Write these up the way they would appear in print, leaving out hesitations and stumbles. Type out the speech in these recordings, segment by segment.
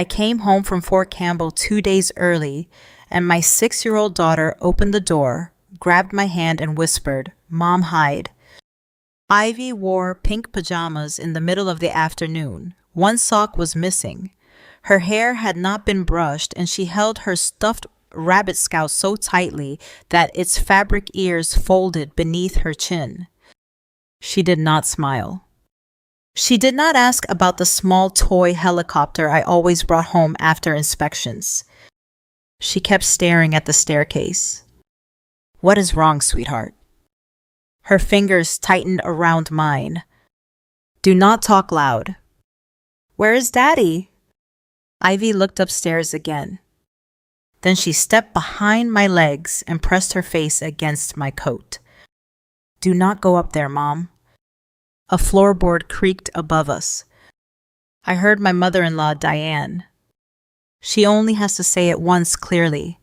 I came home from Fort Campbell 2 days early, and my 6-year-old daughter opened the door, grabbed my hand, and whispered, "Mom, hide." Ivy wore pink pajamas in the middle of the afternoon. One sock was missing. Her hair had not been brushed, and she held her stuffed rabbit scout so tightly that its fabric ears folded beneath her chin. She did not smile. She did not ask about the small toy helicopter I always brought home after inspections. She kept staring at the staircase. "What is wrong, sweetheart?" Her fingers tightened around mine. "Do not talk loud." "Where is Daddy?" Ivy looked upstairs again. Then she stepped behind my legs and pressed her face against my coat. "Do not go up there, Mom." A floorboard creaked above us. I heard my mother-in-law, Diane. "She only has to say it once clearly."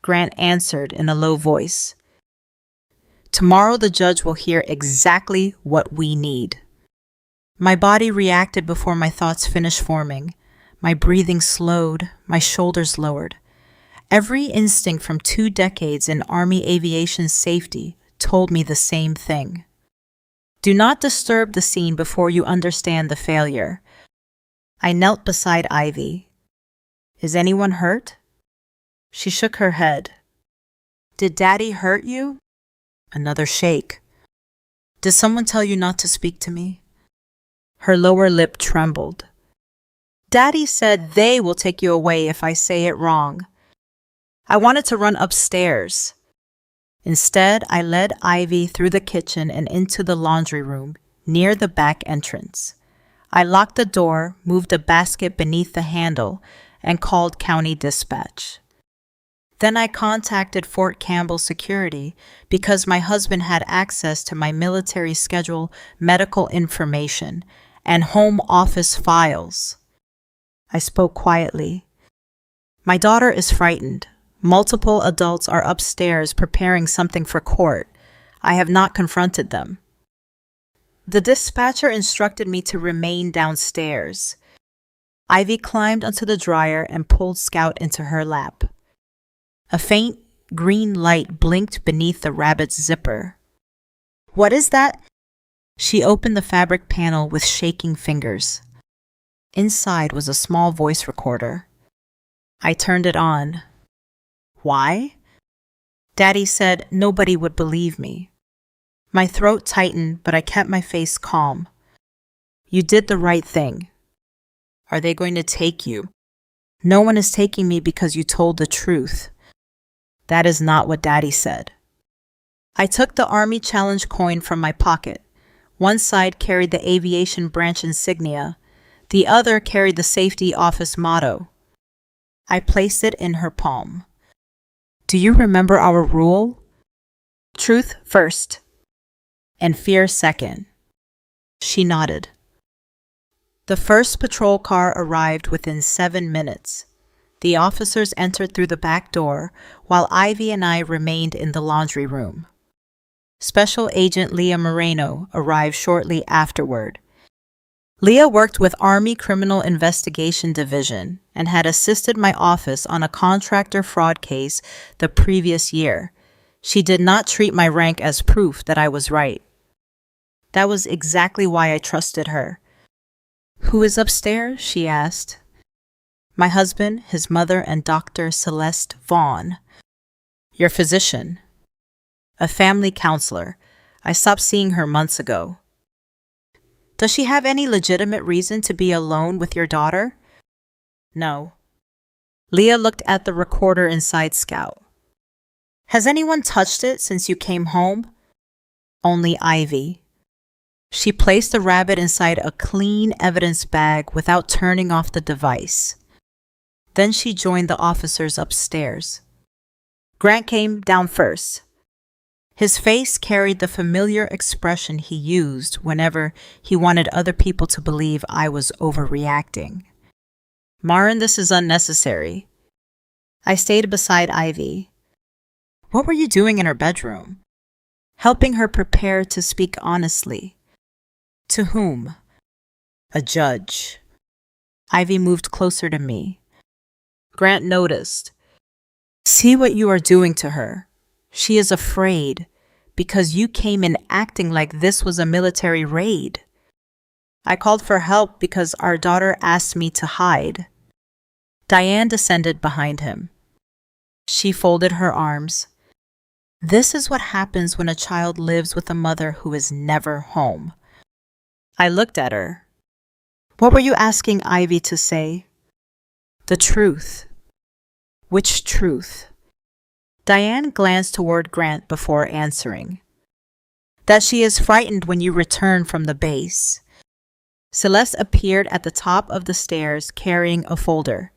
Grant answered in a low voice. "Tomorrow the judge will hear exactly what we need." My body reacted before my thoughts finished forming. My breathing slowed, my shoulders lowered. Every instinct from 2 decades in Army aviation safety told me the same thing. Do not disturb the scene before you understand the failure. I knelt beside Ivy. "Is anyone hurt?" She shook her head. "Did Daddy hurt you?" Another shake. "Did someone tell you not to speak to me?" Her lower lip trembled. "Daddy said they will take you away if I say it wrong." I wanted to run upstairs. Instead, I led Ivy through the kitchen and into the laundry room, near the back entrance. I locked the door, moved a basket beneath the handle, and called county dispatch. Then I contacted Fort Campbell Security because my husband had access to my military schedule, medical information, and home office files. I spoke quietly. "My daughter is frightened. Multiple adults are upstairs preparing something for court. I have not confronted them." The dispatcher instructed me to remain downstairs. Ivy climbed onto the dryer and pulled Scout into her lap. A faint green light blinked beneath the rabbit's zipper. "What is that?" She opened the fabric panel with shaking fingers. Inside was a small voice recorder. I turned it on. "Why?" Daddy said nobody would believe me. My throat tightened, but I kept my face calm. "You did the right thing." "Are they going to take you?" "No one is taking me because you told the truth." "That is not what Daddy said." I took the Army Challenge coin from my pocket. One side carried the aviation branch insignia. The other carried the safety office motto. I placed it in her palm. "Do you remember our rule? Truth first, and fear second." She nodded. The first patrol car arrived within 7 minutes. The officers entered through the back door, while Ivy and I remained in the laundry room. Special Agent Leah Moreno arrived shortly afterward. Leah worked with Army Criminal Investigation Division and had assisted my office on a contractor fraud case the previous year. She did not treat my rank as proof that I was right. That was exactly why I trusted her. "Who is upstairs?" she asked. "My husband, his mother, and Dr. Celeste Vaughn." "Your physician?" "A family counselor. I stopped seeing her months ago." "Does she have any legitimate reason to be alone with your daughter?" "No." Leah looked at the recorder inside Scout. "Has anyone touched it since you came home?" "Only Ivy." She placed the rabbit inside a clean evidence bag without turning off the device. Then she joined the officers upstairs. Grant came down first. His face carried the familiar expression he used whenever he wanted other people to believe I was overreacting. "Maren, this is unnecessary." I stayed beside Ivy. "What were you doing in her bedroom?" "Helping her prepare to speak honestly." "To whom?" "A judge." Ivy moved closer to me. Grant noticed. See what you are doing to her. She is afraid because you came in acting like this was a military raid. I called for help because our daughter asked me to hide. Diane descended behind him. She folded her arms. This is what happens when a child lives with a mother who is never home. I looked at her. What were you asking Ivy to say? The truth. Which truth? Diane glanced toward Grant before answering. That she is frightened when you return from the base. Celeste appeared at the top of the stairs carrying a folder.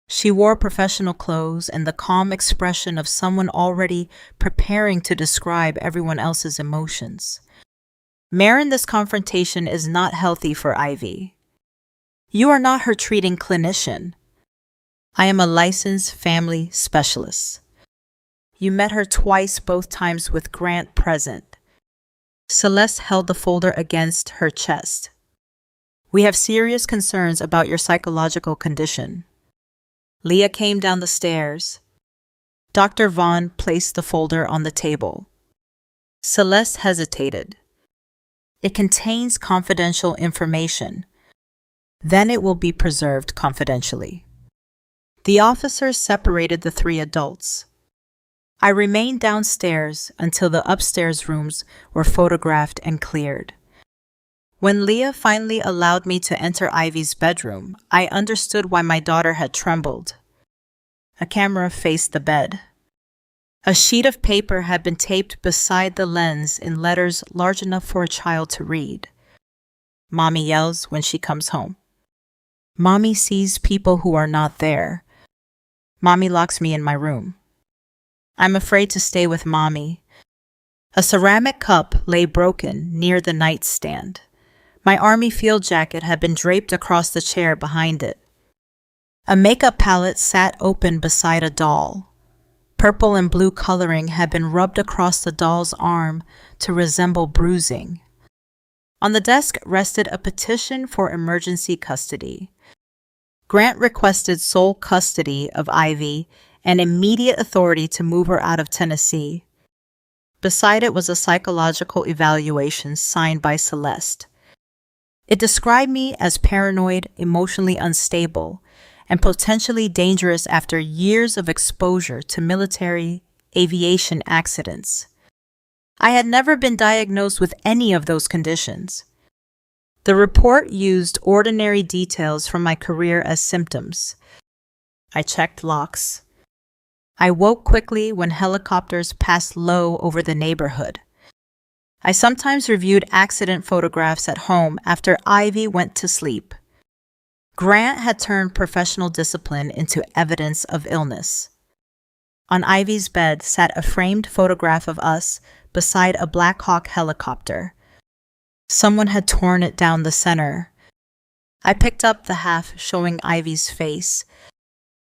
She wore professional clothes and the calm expression of someone already preparing to describe everyone else's emotions. Maren, this confrontation is not healthy for Ivy. You are not her treating clinician. I am a licensed family specialist. You met her twice, both times with Grant present. Celeste held the folder against her chest. We have serious concerns about your psychological condition. Leah came down the stairs. Dr. Vaughn placed the folder on the table. Celeste hesitated. It contains confidential information. Then it will be preserved confidentially. The officers separated the three adults. I remained downstairs until the upstairs rooms were photographed and cleared. When Leah finally allowed me to enter Ivy's bedroom, I understood why my daughter had trembled. A camera faced the bed. A sheet of paper had been taped beside the lens in letters large enough for a child to read. Mommy yells when she comes home. Mommy sees people who are not there. Mommy locks me in my room. I'm afraid to stay with Mommy. A ceramic cup lay broken near the nightstand. My army field jacket had been draped across the chair behind it. A makeup palette sat open beside a doll. Purple and blue coloring had been rubbed across the doll's arm to resemble bruising. On the desk rested a petition for emergency custody. Grant requested sole custody of Ivy and immediate authority to move her out of Tennessee. Beside it was a psychological evaluation signed by Celeste. It described me as paranoid, emotionally unstable, and potentially dangerous after years of exposure to military aviation accidents. I had never been diagnosed with any of those conditions. The report used ordinary details from my career as symptoms. I checked locks. I woke quickly when helicopters passed low over the neighborhood. I sometimes reviewed accident photographs at home after Ivy went to sleep. Grant had turned professional discipline into evidence of illness. On Ivy's bed sat a framed photograph of us beside a Black Hawk helicopter. Someone had torn it down the center. I picked up the half showing Ivy's face.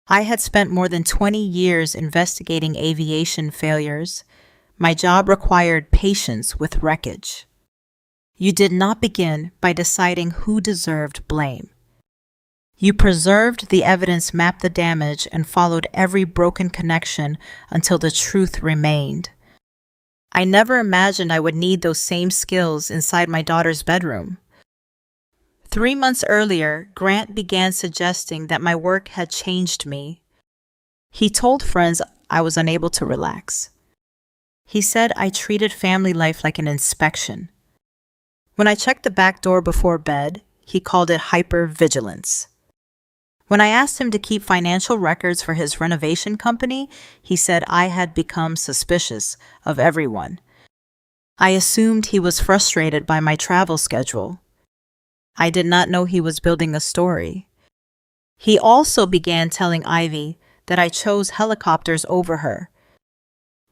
I had spent more than 20 years investigating aviation failures. My job required patience with wreckage. You did not begin by deciding who deserved blame. You preserved the evidence, mapped the damage, and followed every broken connection until the truth remained. I never imagined I would need those same skills inside my daughter's bedroom. 3 months earlier, Grant began suggesting that my work had changed me. He told friends I was unable to relax. He said I treated family life like an inspection. When I checked the back door before bed, he called it hypervigilance. When I asked him to keep financial records for his renovation company, he said I had become suspicious of everyone. I assumed he was frustrated by my travel schedule. I did not know he was building a story. He also began telling Ivy that I chose helicopters over her.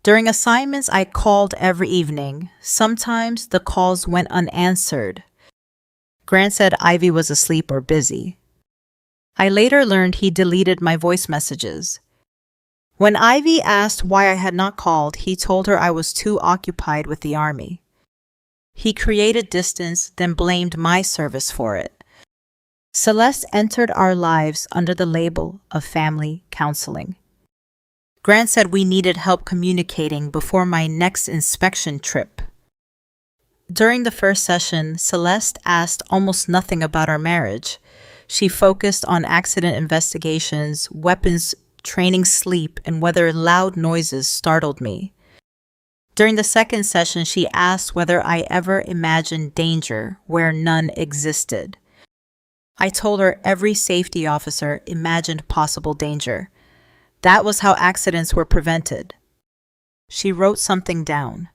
During assignments, I called every evening. Sometimes the calls went unanswered. Grant said Ivy was asleep or busy. I later learned he deleted my voice messages. When Ivy asked why I had not called, he told her I was too occupied with the Army. He created distance, then blamed my service for it. Celeste entered our lives under the label of family counseling. Grant said we needed help communicating before my next inspection trip. During the first session, Celeste asked almost nothing about our marriage. She focused on accident investigations, weapons training, sleep, and whether loud noises startled me. During the second session, she asked whether I ever imagined danger where none existed. I told her every safety officer imagined possible danger. That was how accidents were prevented. She wrote something down.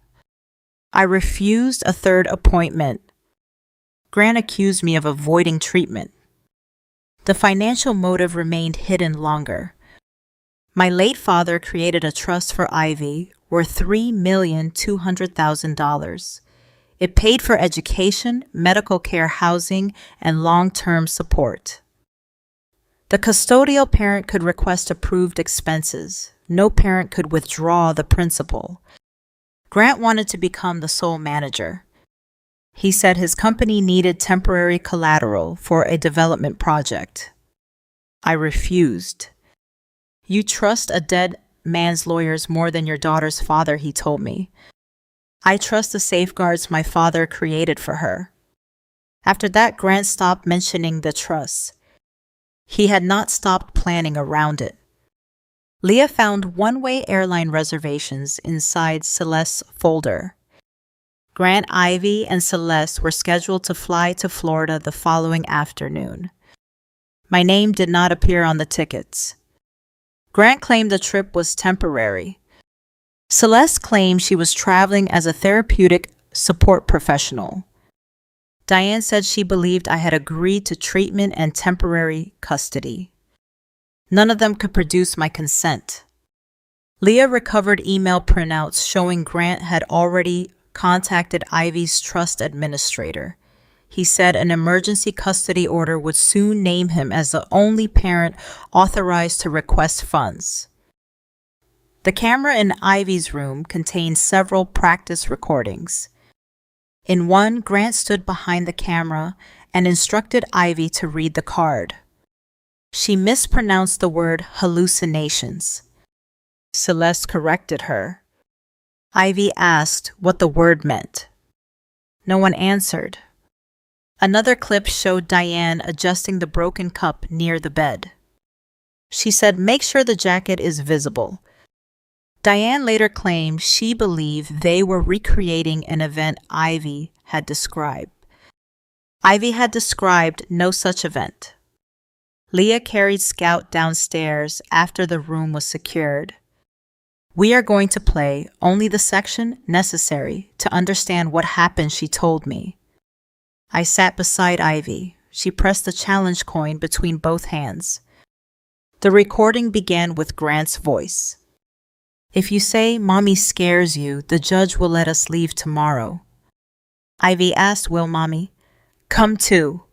I refused a third appointment. Grant accused me of avoiding treatment. The financial motive remained hidden longer. My late father created a trust for Ivy worth $3,200,000. It paid for education, medical care, housing, and long-term support. The custodial parent could request approved expenses. No parent could withdraw the principal. Grant wanted to become the sole manager. He said his company needed temporary collateral for a development project. I refused. You trust a dead man's lawyers more than your daughter's father, he told me. I trust the safeguards my father created for her. After that, Grant stopped mentioning the trust. He had not stopped planning around it. Leah found one-way airline reservations inside Celeste's folder. Grant, Ivy, and Celeste were scheduled to fly to Florida the following afternoon. My name did not appear on the tickets. Grant claimed the trip was temporary. Celeste claimed she was traveling as a therapeutic support professional. Diane said she believed I had agreed to treatment and temporary custody. None of them could produce my consent. Leah recovered email printouts showing Grant had already contacted Ivy's trust administrator. He said an emergency custody order would soon name him as the only parent authorized to request funds. The camera in Ivy's room contained several practice recordings. In one, Grant stood behind the camera and instructed Ivy to read the card. She mispronounced the word hallucinations. Celeste corrected her. Ivy asked what the word meant. No one answered. Another clip showed Diane adjusting the broken cup near the bed. She said, "Make sure the jacket is visible." Diane later claimed she believed they were recreating an event Ivy had described. Ivy had described no such event. Leah carried Scout downstairs after the room was secured. We are going to play only the section necessary to understand what happened, she told me. I sat beside Ivy. She pressed the challenge coin between both hands. The recording began with Grant's voice. If you say Mommy scares you, the judge will let us leave tomorrow. Ivy asked, will Mommy? Come too.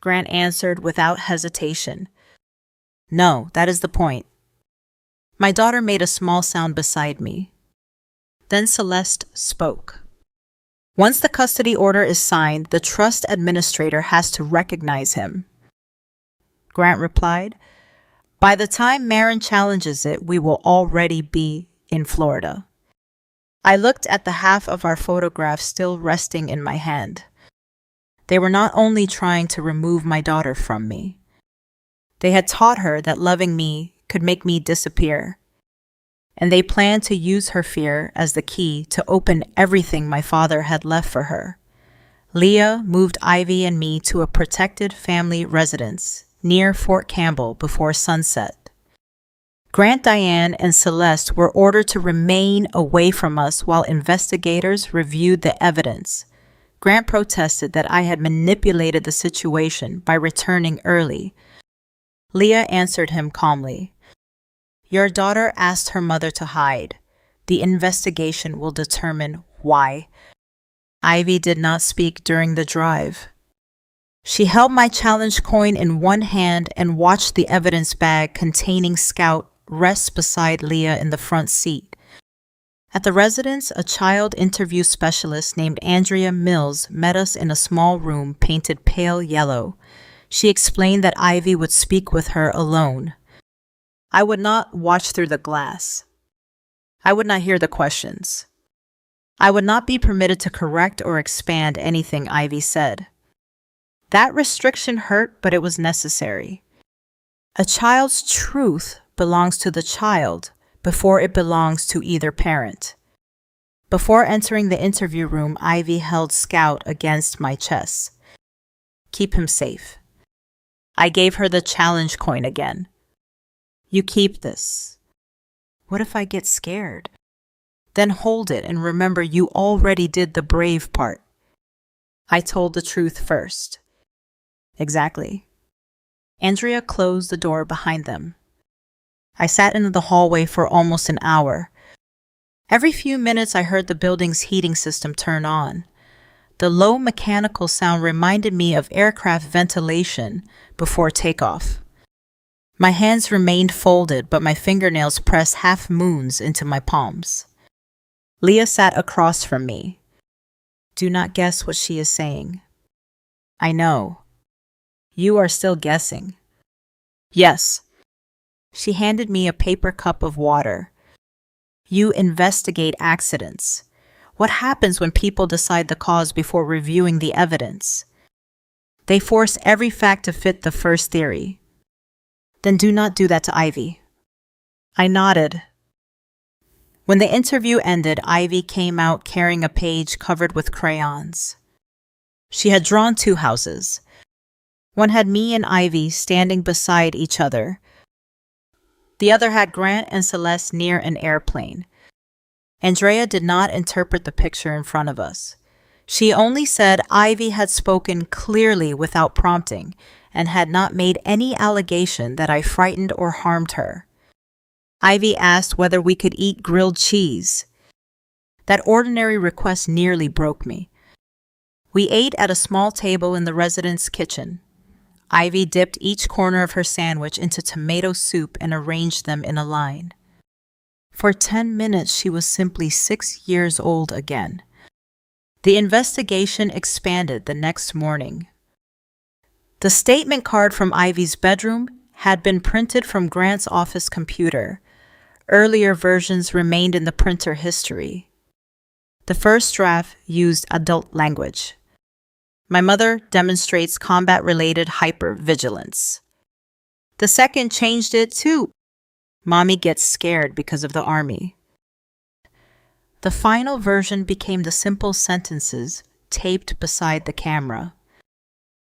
Grant answered without hesitation. No, that is the point. My daughter made a small sound beside me. Then Celeste spoke. Once the custody order is signed, the trust administrator has to recognize him. Grant replied, by the time Maren challenges it, we will already be in Florida. I looked at the half of our photograph still resting in my hand. They were not only trying to remove my daughter from me. They had taught her that loving me could make me disappear. And they planned to use her fear as the key to open everything my father had left for her. Leah moved Ivy and me to a protected family residence near Fort Campbell before sunset. Grant, Diane, and Celeste were ordered to remain away from us while investigators reviewed the evidence. Grant protested that I had manipulated the situation by returning early. Leah answered him calmly. Your daughter asked her mother to hide. The investigation will determine why. Ivy did not speak during the drive. She held my challenge coin in one hand and watched the evidence bag containing Scout rest beside Leah in the front seat. At the residence, a child interview specialist named Andrea Mills met us in a small room painted pale yellow. She explained that Ivy would speak with her alone. I would not watch through the glass. I would not hear the questions. I would not be permitted to correct or expand anything Ivy said. That restriction hurt, but it was necessary. A child's truth belongs to the child before it belongs to either parent. Before entering the interview room, Ivy held Scout against my chest. Keep him safe. I gave her the challenge coin again. You keep this. What if I get scared? Then hold it and remember you already did the brave part. I told the truth first. Exactly. Andrea closed the door behind them. I sat in the hallway for almost an hour. Every few minutes I heard the building's heating system turn on. The low mechanical sound reminded me of aircraft ventilation before takeoff. My hands remained folded, but my fingernails pressed half moons into my palms. Leah sat across from me. Do not guess what she is saying. I know. You are still guessing. Yes. She handed me a paper cup of water. You investigate accidents. What happens when people decide the cause before reviewing the evidence? They force every fact to fit the first theory. Then do not do that to Ivy. I nodded. When the interview ended, Ivy came out carrying a page covered with crayons. She had drawn 2 houses. One had me and Ivy standing beside each other. The other had Grant and Celeste near an airplane. Andrea did not interpret the picture in front of us. She only said Ivy had spoken clearly without prompting and had not made any allegation that I frightened or harmed her. Ivy asked whether we could eat grilled cheese. That ordinary request nearly broke me. We ate at a small table in the residence kitchen. Ivy dipped each corner of her sandwich into tomato soup and arranged them in a line. For 10 minutes, she was simply 6 years old again. The investigation expanded the next morning. The statement card from Ivy's bedroom had been printed from Grant's office computer. Earlier versions remained in the printer history. The first draft used adult language. My mother demonstrates combat-related hypervigilance. The second changed it to Mommy gets scared because of the army. The final version became the simple sentences taped beside the camera.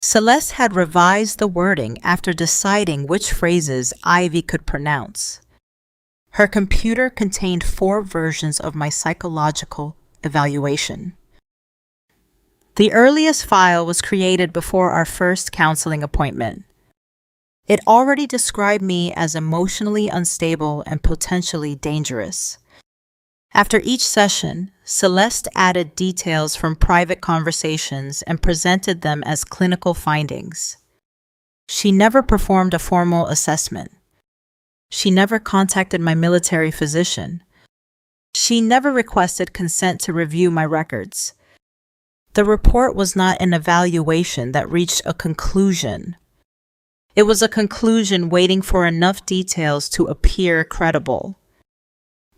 Celeste had revised the wording after deciding which phrases Ivy could pronounce. Her computer contained 4 versions of my psychological evaluation. The earliest file was created before our first counseling appointment. It already described me as emotionally unstable and potentially dangerous. After each session, Celeste added details from private conversations and presented them as clinical findings. She never performed a formal assessment. She never contacted my military physician. She never requested consent to review my records. The report was not an evaluation that reached a conclusion. It was a conclusion waiting for enough details to appear credible.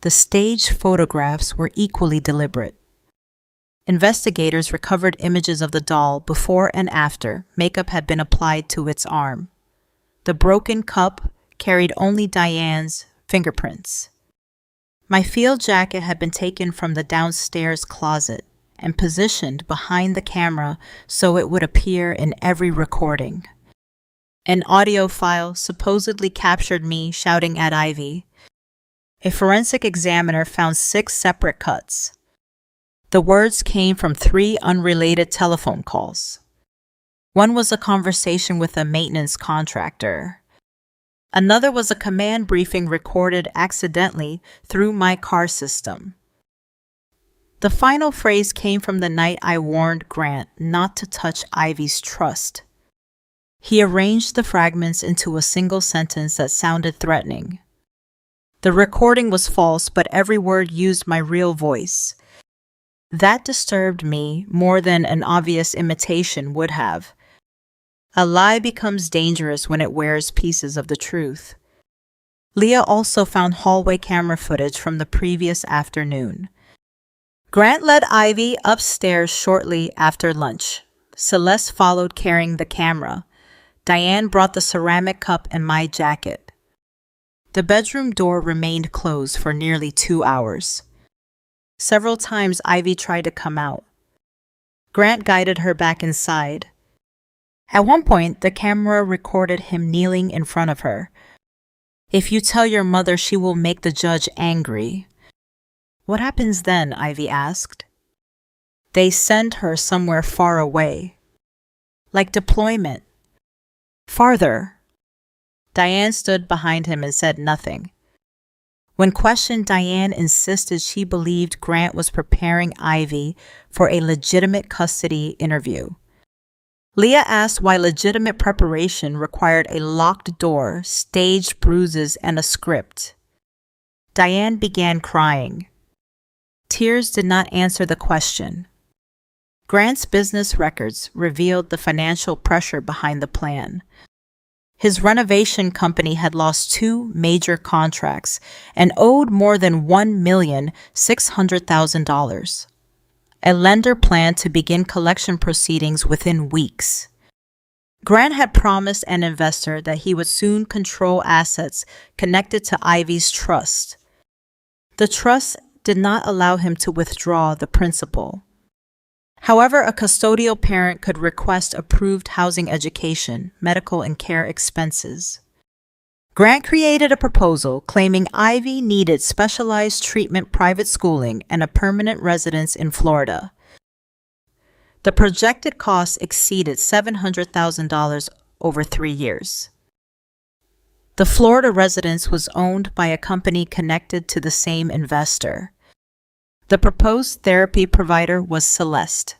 The staged photographs were equally deliberate. Investigators recovered images of the doll before and after makeup had been applied to its arm. The broken cup carried only Diane's fingerprints. My field jacket had been taken from the downstairs closet and positioned behind the camera so it would appear in every recording. An audio file supposedly captured me shouting at Ivy. A forensic examiner found 6 separate cuts. The words came from 3 unrelated telephone calls. One was a conversation with a maintenance contractor. Another was a command briefing recorded accidentally through my car system. The final phrase came from the night I warned Grant not to touch Ivy's trust. He arranged the fragments into a single sentence that sounded threatening. The recording was false, but every word used my real voice. That disturbed me more than an obvious imitation would have. A lie becomes dangerous when it wears pieces of the truth. Leah also found hallway camera footage from the previous afternoon. Grant led Ivy upstairs shortly after lunch. Celeste followed carrying the camera. Diane brought the ceramic cup and my jacket. The bedroom door remained closed for nearly 2 hours. Several times Ivy tried to come out. Grant guided her back inside. At one point, the camera recorded him kneeling in front of her. "If you tell your mother, she will make the judge angry." "What happens then?" Ivy asked. "They send her somewhere far away." "Like deployment." "Farther." Diane stood behind him and said nothing. When questioned, Diane insisted she believed Grant was preparing Ivy for a legitimate custody interview. Leah asked why legitimate preparation required a locked door, staged bruises, and a script. Diane began crying. Tears did not answer the question. Grant's business records revealed the financial pressure behind the plan. His renovation company had lost 2 major contracts and owed more than $1,600,000. A lender planned to begin collection proceedings within weeks. Grant had promised an investor that he would soon control assets connected to Ivy's trust. The trust did not allow him to withdraw the principal. However, a custodial parent could request approved housing, education, medical, and care expenses. Grant created a proposal claiming Ivy needed specialized treatment, private schooling, and a permanent residence in Florida. The projected cost exceeded $700,000 over 3 years. The Florida residence was owned by a company connected to the same investor. The proposed therapy provider was Celeste.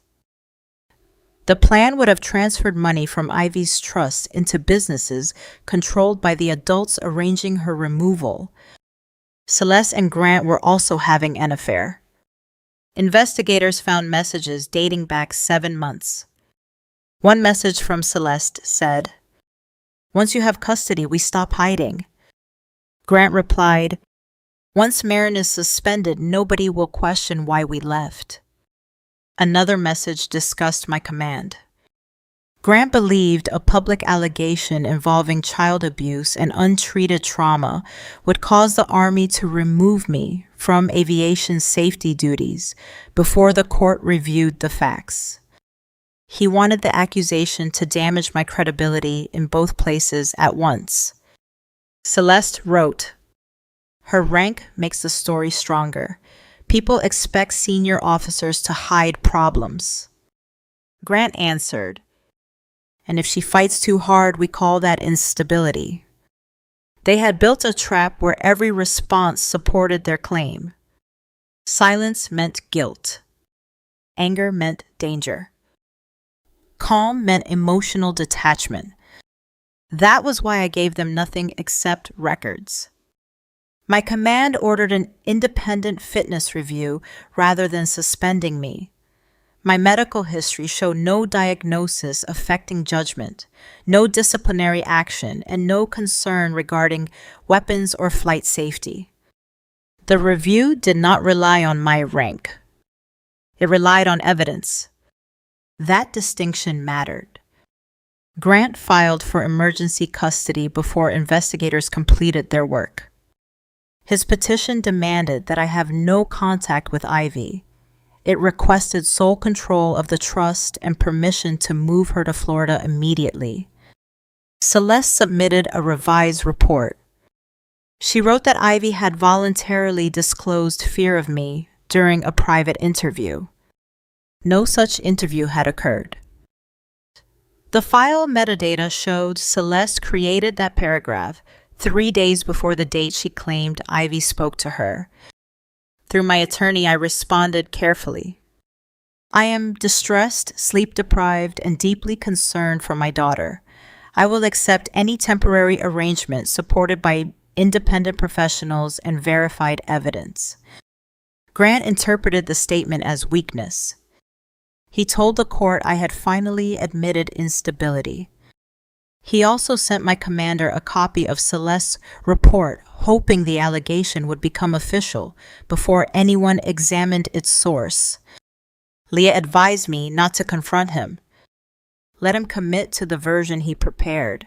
The plan would have transferred money from Ivy's trust into businesses controlled by the adults arranging her removal. Celeste and Grant were also having an affair. Investigators found messages dating back 7 months. One message from Celeste said, "Once you have custody, we stop hiding." Grant replied, "Once Maren is suspended, nobody will question why we left." Another message discussed my command. Grant believed a public allegation involving child abuse and untreated trauma would cause the Army to remove me from aviation safety duties before the court reviewed the facts. He wanted the accusation to damage my credibility in both places at once. Celeste wrote, "Her rank makes the story stronger. People expect senior officers to hide problems." Grant answered, "And if she fights too hard, we call that instability." They had built a trap where every response supported their claim. Silence meant guilt. Anger meant danger. Calm meant emotional detachment. That was why I gave them nothing except records. My command ordered an independent fitness review rather than suspending me. My medical history showed no diagnosis affecting judgment, no disciplinary action, and no concern regarding weapons or flight safety. The review did not rely on my rank. It relied on evidence. That distinction mattered. Grant filed for emergency custody before investigators completed their work. His petition demanded that I have no contact with Ivy. It requested sole control of the trust and permission to move her to Florida immediately. Celeste submitted a revised report. She wrote that Ivy had voluntarily disclosed fear of me during a private interview. No such interview had occurred. The file metadata showed Celeste created that paragraph 3 days before the date she claimed Ivy spoke to her. Through my attorney, I responded carefully. "I am distressed, sleep-deprived, and deeply concerned for my daughter. I will accept any temporary arrangement supported by independent professionals and verified evidence." Grant interpreted the statement as weakness. He told the court I had finally admitted instability. He also sent my commander a copy of Celeste's report, hoping the allegation would become official before anyone examined its source. Leah advised me not to confront him. Let him commit to the version he prepared.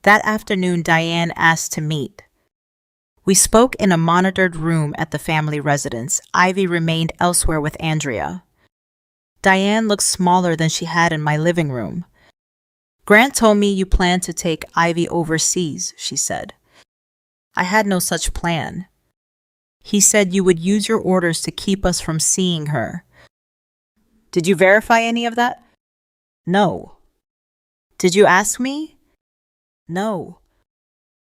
That afternoon, Diane asked to meet. We spoke in a monitored room at the family residence. Ivy remained elsewhere with Andrea. Diane looked smaller than she had in my living room. Grant told me you planned to take Ivy overseas, she said. I had no such plan. He said you would use your orders to keep us from seeing her. Did you verify any of that? No. Did you ask me? No.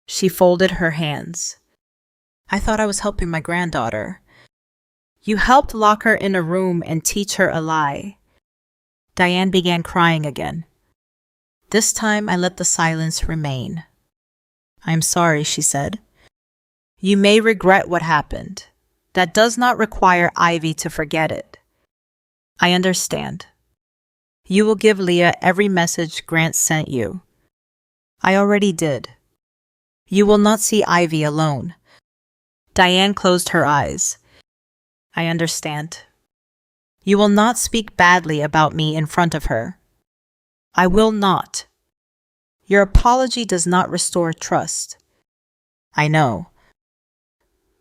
She folded her hands. I thought I was helping my granddaughter. You helped lock her in a room and teach her a lie. Diane began crying again. This time I let the silence remain. I'm sorry, she said. You may regret what happened. That does not require Ivy to forget it. I understand. You will give Leah every message Grant sent you. I already did. You will not see Ivy alone. Diane closed her eyes. I understand. You will not speak badly about me in front of her. I will not. Your apology does not restore trust. I know.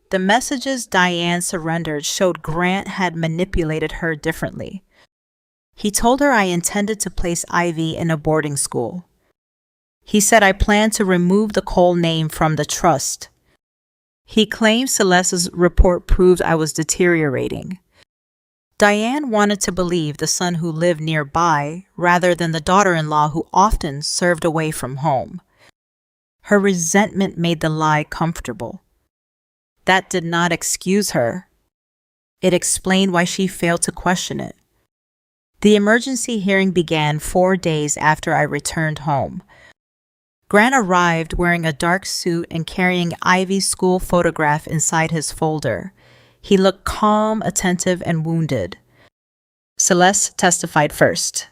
The messages Diane surrendered showed Grant had manipulated her differently. He told her I intended to place Ivy in a boarding school. He said I planned to remove the Cole name from the trust. He claimed Celeste's report proved I was deteriorating. Diane wanted to believe the son who lived nearby rather than the daughter-in-law who often served away from home. Her resentment made the lie comfortable. That did not excuse her. It explained why she failed to question it. The emergency hearing began 4 days after I returned home. Grant arrived wearing a dark suit and carrying Ivy's school photograph inside his folder. He looked calm, attentive, and wounded. Celeste testified first.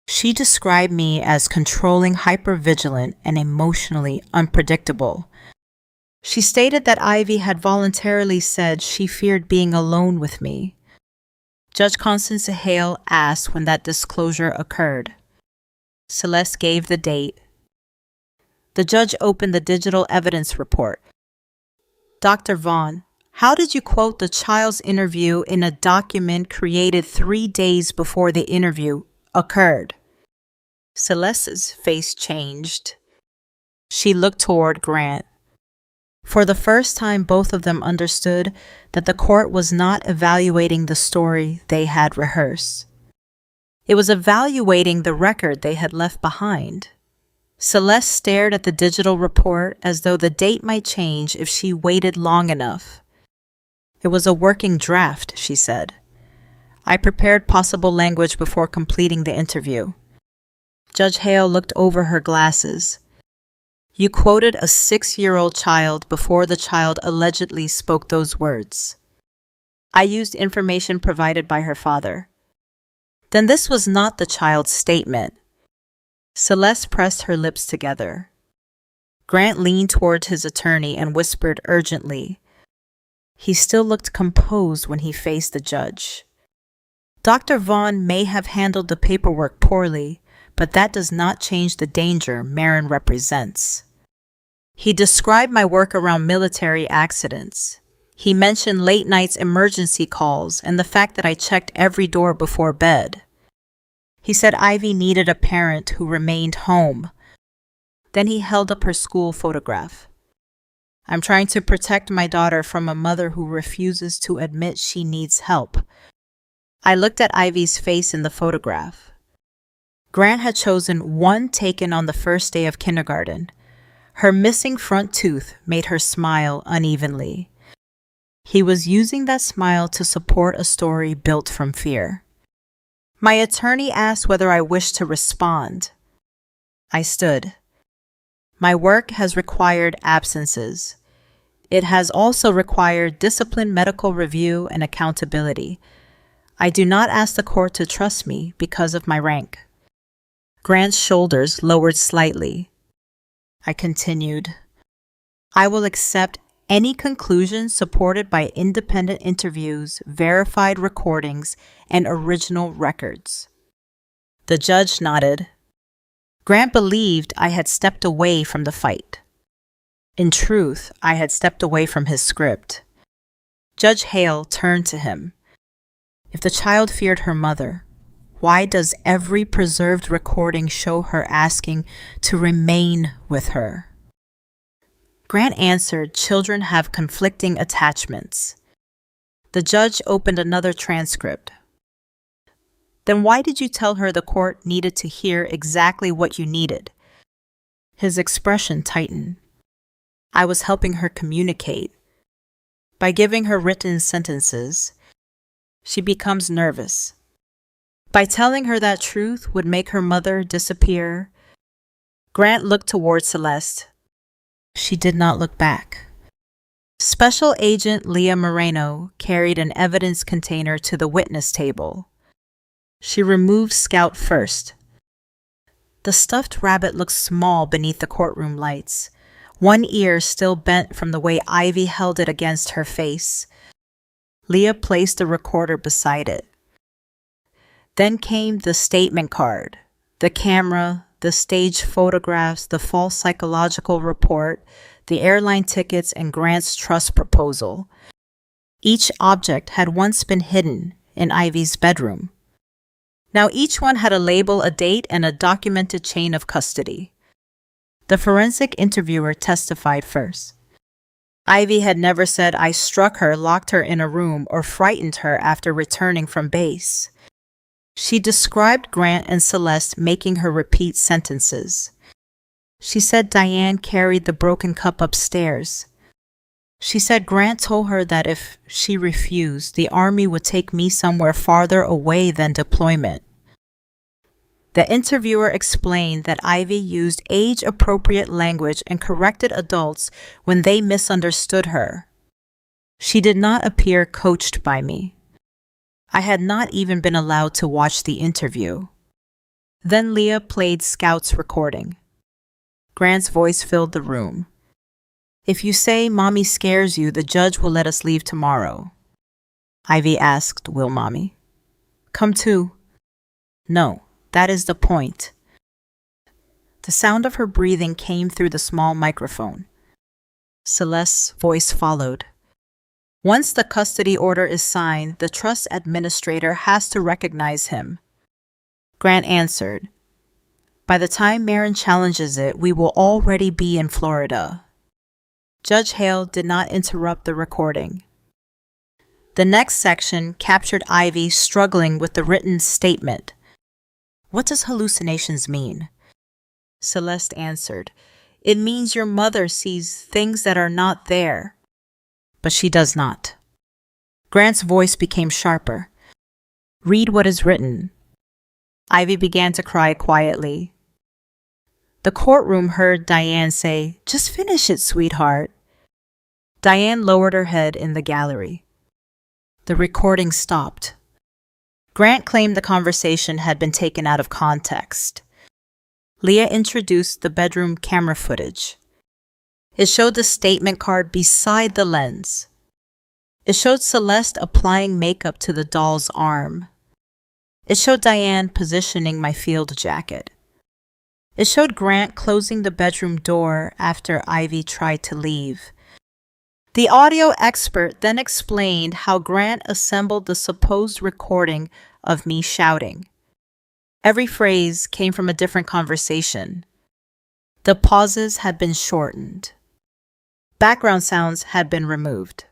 She described me as controlling, hypervigilant, and emotionally unpredictable. She stated that Ivy had voluntarily said she feared being alone with me. Judge Constance Hale asked when that disclosure occurred. Celeste gave the date. The judge opened the digital evidence report. Dr. Vaughn, how did you quote the child's interview in a document created 3 days before the interview occurred? Celeste's face changed. She looked toward Grant. For the first time, both of them understood that the court was not evaluating the story they had rehearsed. It was evaluating the record they had left behind. Celeste stared at the digital report as though the date might change if she waited long enough. It was a working draft, she said. I prepared possible language before completing the interview. Judge Hale looked over her glasses. You quoted a 6-year-old child before the child allegedly spoke those words. I used information provided by her father. Then this was not the child's statement. Celeste pressed her lips together. Grant leaned toward his attorney and whispered urgently. He still looked composed when he faced the judge. Dr. Vaughn may have handled the paperwork poorly, but that does not change the danger Maren represents. He described my work around military accidents. He mentioned late nights emergency calls and the fact that I checked every door before bed. He said Ivy needed a parent who remained home. Then he held up her school photograph. I'm trying to protect my daughter from a mother who refuses to admit she needs help. I looked at Ivy's face in the photograph. Grant had chosen one taken on the first day of kindergarten. Her missing front tooth made her smile unevenly. He was using that smile to support a story built from fear. My attorney asked whether I wished to respond. I stood. My work has required absences. It has also required disciplined medical review and accountability. I do not ask the court to trust me because of my rank. Grant's shoulders lowered slightly. I continued, I will accept any conclusion supported by independent interviews, verified recordings, and original records. The judge nodded. Grant believed I had stepped away from the fight. In truth, I had stepped away from his script. Judge Hale turned to him. If the child feared her mother, why does every preserved recording show her asking to remain with her? Grant answered, children have conflicting attachments. The judge opened another transcript. Then why did you tell her the court needed to hear exactly what you needed? His expression tightened. I was helping her communicate. By giving her written sentences, she becomes nervous. By telling her that truth would make her mother disappear, Grant looked toward Celeste. She did not look back. Special Agent Leah Moreno carried an evidence container to the witness table. She removed Scout first. The stuffed rabbit looked small beneath the courtroom lights, one ear still bent from the way Ivy held it against her face. Leah placed the recorder beside it. Then came the statement card, the camera, the staged photographs, the false psychological report, the airline tickets, and Grant's trust proposal. Each object had once been hidden in Ivy's bedroom. Now each one had a label, a date, and a documented chain of custody. The forensic interviewer testified first. Ivy had never said I struck her, locked her in a room, or frightened her after returning from base. She described Grant and Celeste making her repeat sentences. She said Diane carried the broken cup upstairs. She said Grant told her that if she refused, the Army would take me somewhere farther away than deployment. The interviewer explained that Ivy used age-appropriate language and corrected adults when they misunderstood her. She did not appear coached by me. I had not even been allowed to watch the interview. Then Leah played Scout's recording. Grant's voice filled the room. If you say Mommy scares you, the judge will let us leave tomorrow. Ivy asked, will Mommy? Come too. No, that is the point. The sound of her breathing came through the small microphone. Celeste's voice followed. Once the custody order is signed, the trust administrator has to recognize him. Grant answered, by the time Maren challenges it, we will already be in Florida. Judge Hale did not interrupt the recording. The next section captured Ivy struggling with the written statement. What does hallucinations mean? Celeste answered, it means your mother sees things that are not there. But she does not. Grant's voice became sharper. Read what is written. Ivy began to cry quietly. The courtroom heard Diane say, just finish it, sweetheart. Diane lowered her head in the gallery. The recording stopped. Grant claimed the conversation had been taken out of context. Leah introduced the bedroom camera footage. It showed the statement card beside the lens. It showed Celeste applying makeup to the doll's arm. It showed Diane positioning my field jacket. It showed Grant closing the bedroom door after Ivy tried to leave. The audio expert then explained how Grant assembled the supposed recording of me shouting. Every phrase came from a different conversation. The pauses had been shortened. Background sounds had been removed.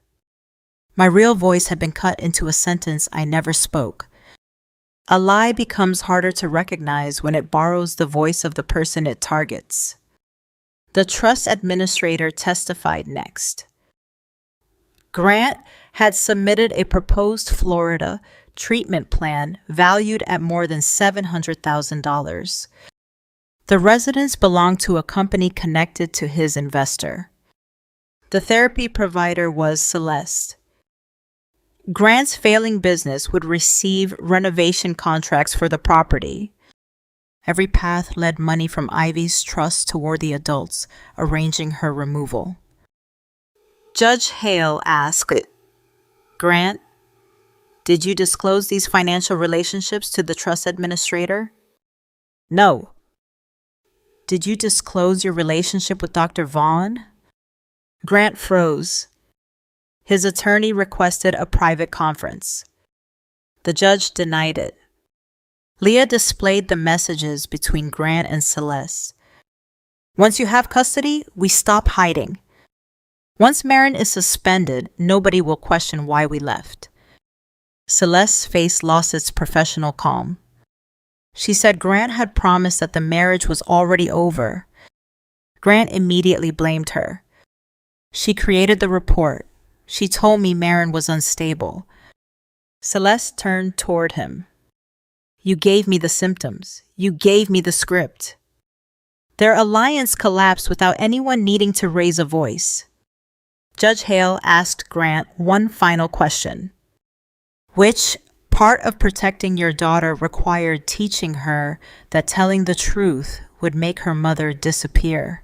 My real voice had been cut into a sentence I never spoke. A lie becomes harder to recognize when it borrows the voice of the person it targets. The trust administrator testified next. Grant had submitted a proposed Florida treatment plan valued at more than $700,000. The residence belonged to a company connected to his investor. The therapy provider was Celeste. Grant's failing business would receive renovation contracts for the property. Every path led money from Ivy's trust toward the adults, arranging her removal. Judge Hale asked, "Grant, did you disclose these financial relationships to the trust administrator?" "No." "Did you disclose your relationship with Dr. Vaughn?" Grant froze. His attorney requested a private conference. The judge denied it. Leah displayed the messages between Grant and Celeste. "Once you have custody, we stop hiding. Once Maren is suspended, nobody will question why we left." Celeste's face lost its professional calm. She said Grant had promised that the marriage was already over. Grant immediately blamed her. "She created the report. She told me Maren was unstable." Celeste turned toward him. "You gave me the symptoms. You gave me the script." Their alliance collapsed without anyone needing to raise a voice. Judge Hale asked Grant one final question. "Which part of protecting your daughter required teaching her that telling the truth would make her mother disappear?"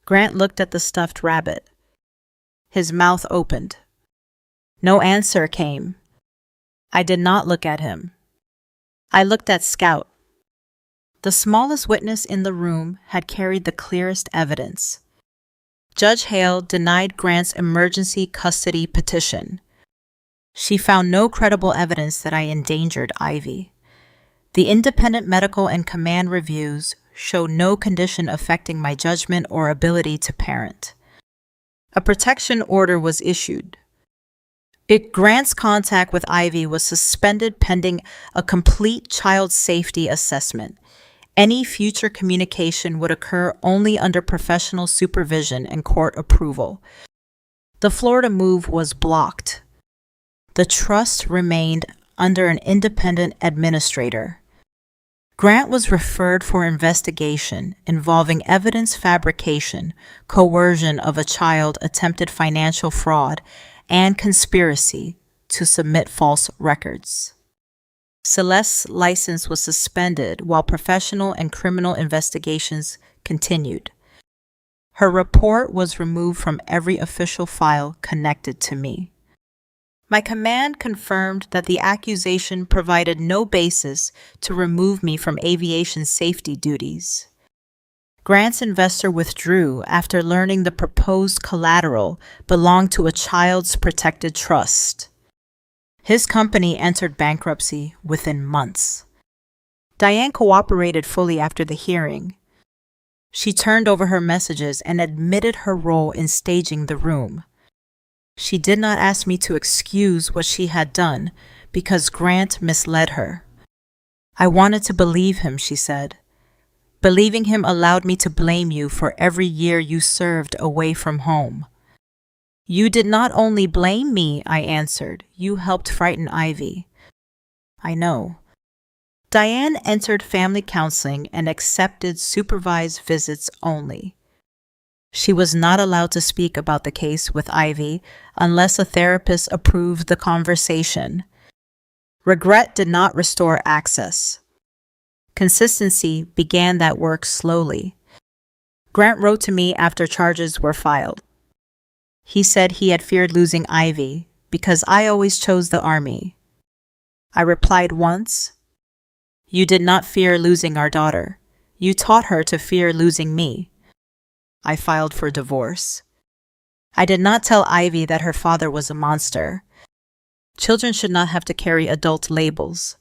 Grant looked at the stuffed rabbit. His mouth opened. No answer came. I did not look at him. I looked at Scout. The smallest witness in the room had carried the clearest evidence. Judge Hale denied Grant's emergency custody petition. She found no credible evidence that I endangered Ivy. The independent medical and command reviews showed no condition affecting my judgment or ability to parent. A protection order was issued. Grant's contact with Ivy was suspended pending a complete child safety assessment. Any future communication would occur only under professional supervision and court approval. The Florida move was blocked. The trust remained under an independent administrator. Grant was referred for investigation involving evidence fabrication, coercion of a child, attempted financial fraud, and conspiracy to submit false records. Celeste's license was suspended while professional and criminal investigations continued. Her report was removed from every official file connected to me. My command confirmed that the accusation provided no basis to remove me from aviation safety duties. Grant's investor withdrew after learning the proposed collateral belonged to a child's protected trust. His company entered bankruptcy within months. Diane cooperated fully after the hearing. She turned over her messages and admitted her role in staging the room. She did not ask me to excuse what she had done because Grant misled her. "I wanted to believe him," she said. "Believing him allowed me to blame you for every year you served away from home." "You did not only blame me," I answered. "You helped frighten Ivy." "I know." Diane entered family counseling and accepted supervised visits only. She was not allowed to speak about the case with Ivy unless a therapist approved the conversation. Regret did not restore access. Consistency began that work slowly. Grant wrote to me after charges were filed. He said he had feared losing Ivy because I always chose the Army. I replied once, "You did not fear losing our daughter. You taught her to fear losing me." I filed for divorce. I did not tell Ivy that her father was a monster. Children should not have to carry adult labels.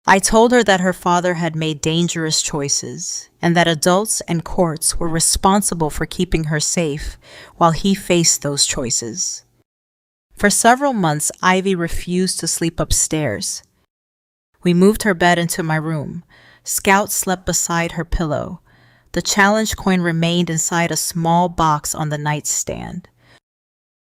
I told her that her father had made dangerous choices and that adults and courts were responsible for keeping her safe while he faced those choices. For several months, Ivy refused to sleep upstairs. We moved her bed into my room. Scout slept beside her pillow. The challenge coin remained inside a small box on the nightstand.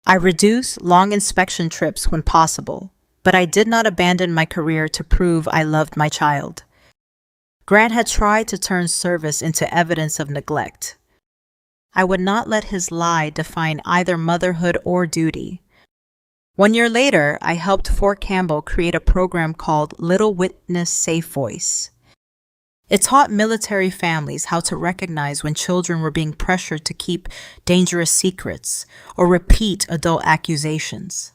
I reduced long inspection trips when possible, but I did not abandon my career to prove I loved my child. Grant had tried to turn service into evidence of neglect. I would not let his lie define either motherhood or duty. 1 year later, I helped Fort Campbell create a program called Little Witness Safe Voice. It taught military families how to recognize when children were being pressured to keep dangerous secrets or repeat adult accusations.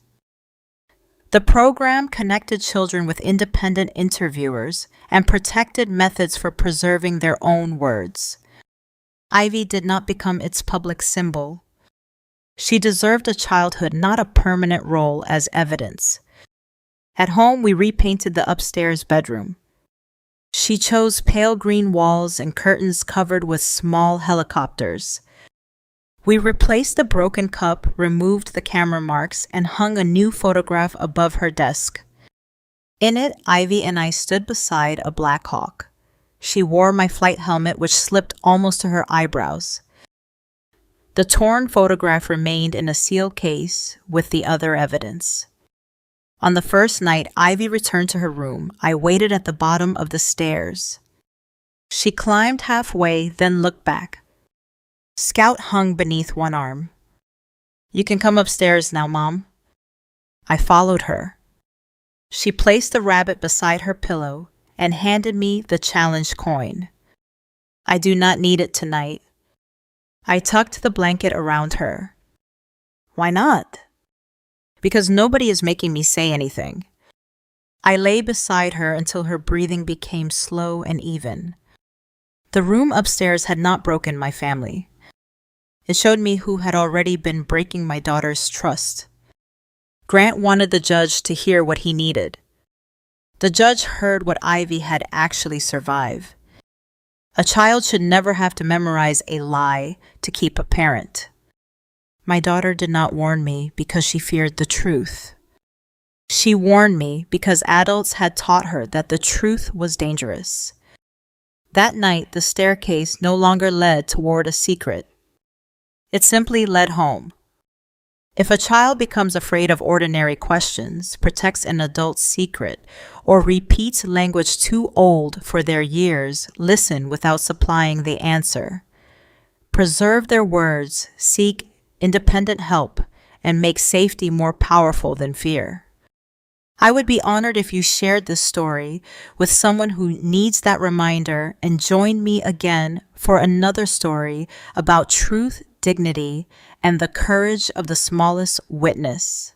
The program connected children with independent interviewers and protected methods for preserving their own words. Ivy did not become its public symbol. She deserved a childhood, not a permanent role as evidence. At home, we repainted the upstairs bedroom. She chose pale green walls and curtains covered with small helicopters. We replaced the broken cup, removed the camera marks, and hung a new photograph above her desk. In it, Ivy and I stood beside a Black Hawk. She wore my flight helmet, which slipped almost to her eyebrows. The torn photograph remained in a sealed case with the other evidence. On the first night Ivy returned to her room, I waited at the bottom of the stairs. She climbed halfway, then looked back. Scout hung beneath one arm. "You can come upstairs now, Mom." I followed her. She placed the rabbit beside her pillow and handed me the challenge coin. "I do not need it tonight." I tucked the blanket around her. "Why not?" "Because nobody is making me say anything." I lay beside her until her breathing became slow and even. The room upstairs had not broken my family. It showed me who had already been breaking my daughter's trust. Grant wanted the judge to hear what he needed. The judge heard what Ivy had actually survived. A child should never have to memorize a lie to keep a parent. My daughter did not warn me because she feared the truth. She warned me because adults had taught her that the truth was dangerous. That night, the staircase no longer led toward a secret. It simply led home. If a child becomes afraid of ordinary questions, protects an adult's secret, or repeats language too old for their years, listen without supplying the answer. Preserve their words, seek independent help, and make safety more powerful than fear. I would be honored if you shared this story with someone who needs that reminder and join me again for another story about truth, dignity, and the courage of the smallest witness.